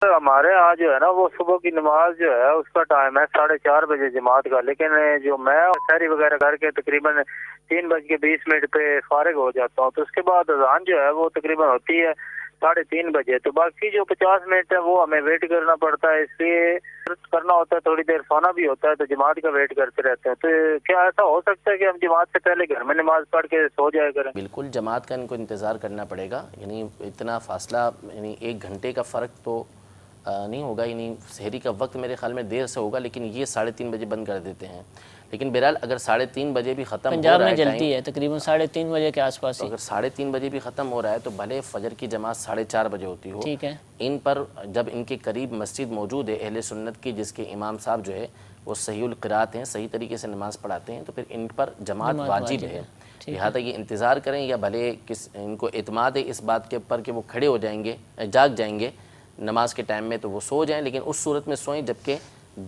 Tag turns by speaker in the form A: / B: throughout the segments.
A: ہمارے یہاں جو ہے نا وہ صبح کی نماز جو ہے اس کا ٹائم ہے 4:30 بجے جماعت کا، لیکن جو میں سحری وغیرہ کر کے تقریباً 3:20 پہ فارغ ہو جاتا ہوں، تو اس کے بعد اذان جو ہے وہ تقریباً ہوتی ہے 3:30 بجے، تو باقی جو 50 منٹ ہے وہ ہمیں ویٹ کرنا پڑتا ہے، اس لیے کرنا ہوتا ہے، تھوڑی دیر سونا بھی ہوتا ہے، تو جماعت کا ویٹ کرتے رہتے ہیں۔ تو کیا ایسا ہو سکتا ہے کہ ہم جماعت سے پہلے گھر میں نماز پڑھ کے سو جائے کریں؟
B: بالکل جماعت کا ان کو انتظار کرنا پڑے گا، یعنی اتنا فاصلہ، یعنی 1 گھنٹے کا فرق تو نہیں ہوگا، یعنی سحری کا وقت میرے خیال میں دیر سے ہوگا، لیکن یہ 3:30 بجے بند کر دیتے ہیں۔ لیکن بہرحال اگر 3:30 بھی ختم ہو
C: پنجاب
B: رہا
C: میں
B: ہے
C: جلتی ہے تقریباً 3:30 کے آس پاس
B: تو
C: ہی،
B: اگر 3:30 بھی ختم ہو رہا ہے تو بھلے فجر کی جماعت 4:30 ہوتی ہو،
C: ٹھیک ہے،
B: ان پر جب ان کے قریب مسجد موجود ہے اہل سنت کی، جس کے امام صاحب جو ہے وہ صحیح القراءت ہیں، صحیح طریقے سے نماز پڑھاتے ہیں، تو پھر ان پر جماعت واجب ہے، لہٰذا یہ انتظار کریں، یا بھلے ان کو اعتماد ہے اس بات کے اوپر کہ وہ کھڑے ہو جائیں گے، جاگ جائیں گے نماز کے ٹائم میں، تو وہ سو جائیں، لیکن اس صورت میں سوئیں جبکہ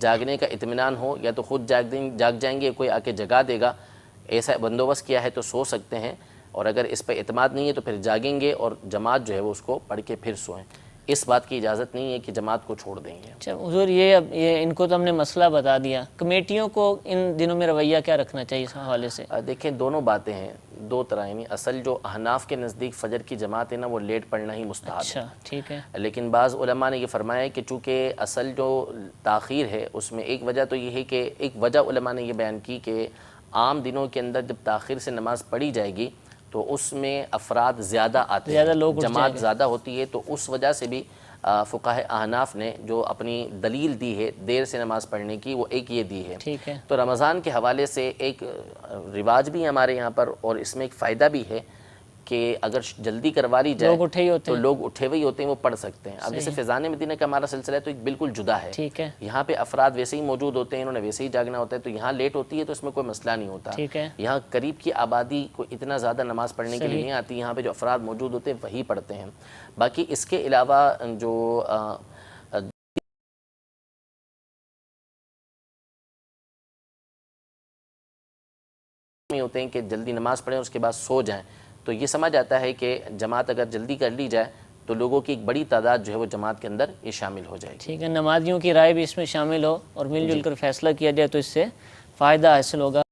B: جاگنے کا اطمینان ہو، یا تو خود جاگ جائیں گے، کوئی آ کے جگا دے گا، ایسا بندوبست کیا ہے تو سو سکتے ہیں، اور اگر اس پہ اعتماد نہیں ہے تو پھر جاگیں گے اور جماعت جو ہے وہ اس کو پڑھ کے پھر سوئیں۔ اس بات کی اجازت نہیں ہے کہ جماعت کو چھوڑ دیں گے۔
C: اچھا حضور، یہ ان کو تو ہم نے مسئلہ بتا دیا، کمیٹیوں کو ان دنوں میں رویہ کیا رکھنا چاہیے اس حوالے سے؟
B: دیکھیں دونوں باتیں ہیں، دو طرح، یعنی اصل جو احناف کے نزدیک فجر کی جماعت ہے نا وہ لیٹ پڑھنا ہی مستحب ہے،
C: اچھا ٹھیک ہے،
B: لیکن بعض علماء نے یہ فرمایا ہے کہ چونکہ اصل جو تاخیر ہے اس میں ایک وجہ تو یہ ہے کہ ایک وجہ علماء نے یہ بیان کی کہ عام دنوں کے اندر جب تاخیر سے نماز پڑھی جائے گی تو اس میں افراد زیادہ آتے ہیں،
C: زیادہ لوگ اٹھ جائیں
B: جماعت
C: گے،
B: زیادہ ہوتی ہے، تو اس وجہ سے بھی فقہاء احناف نے جو اپنی دلیل دی ہے دیر سے نماز پڑھنے کی، وہ ایک یہ دی ہے۔
C: ٹھیک ہے،
B: تو رمضان کے حوالے سے ایک رواج بھی ہے ہمارے یہاں پر، اور اس میں ایک فائدہ بھی ہے کہ اگر جلدی کروا لی جائے
C: لوگ اٹھے ہی ہوتے
B: تو
C: ہیں،
B: لوگ اٹھے ہوئے ہوتے ہیں، وہ پڑھ سکتے ہیں۔ اب جیسے فیضان مدینہ کا ہمارا سلسلہ ہے تو ایک بالکل جدا ہے،
C: ٹھیک ہے،
B: یہاں پہ افراد ویسے ہی موجود ہوتے ہیں، انہوں نے ویسے ہی جاگنا ہوتا ہے، تو یہاں لیٹ ہوتی ہے تو اس میں کوئی مسئلہ نہیں ہوتا۔
C: ٹھیک ہے،
B: یہاں قریب کی آبادی کو اتنا زیادہ نماز پڑھنے کے لیے نہیں آتی، یہاں پہ جو افراد موجود ہوتے ہیں وہی پڑھتے ہیں۔ باقی اس کے علاوہ جو ہوتے ہیں کہ جلدی نماز پڑھیں اور اس کے بعد سو جائیں، تو یہ سمجھ آتا ہے کہ جماعت اگر جلدی کر لی جائے تو لوگوں کی ایک بڑی تعداد جو ہے وہ جماعت کے اندر یہ شامل ہو جائے گی۔
C: ٹھیک ہے، نمازیوں کی رائے بھی اس میں شامل ہو اور مل جل کر فیصلہ کیا جائے تو اس سے فائدہ حاصل ہوگا۔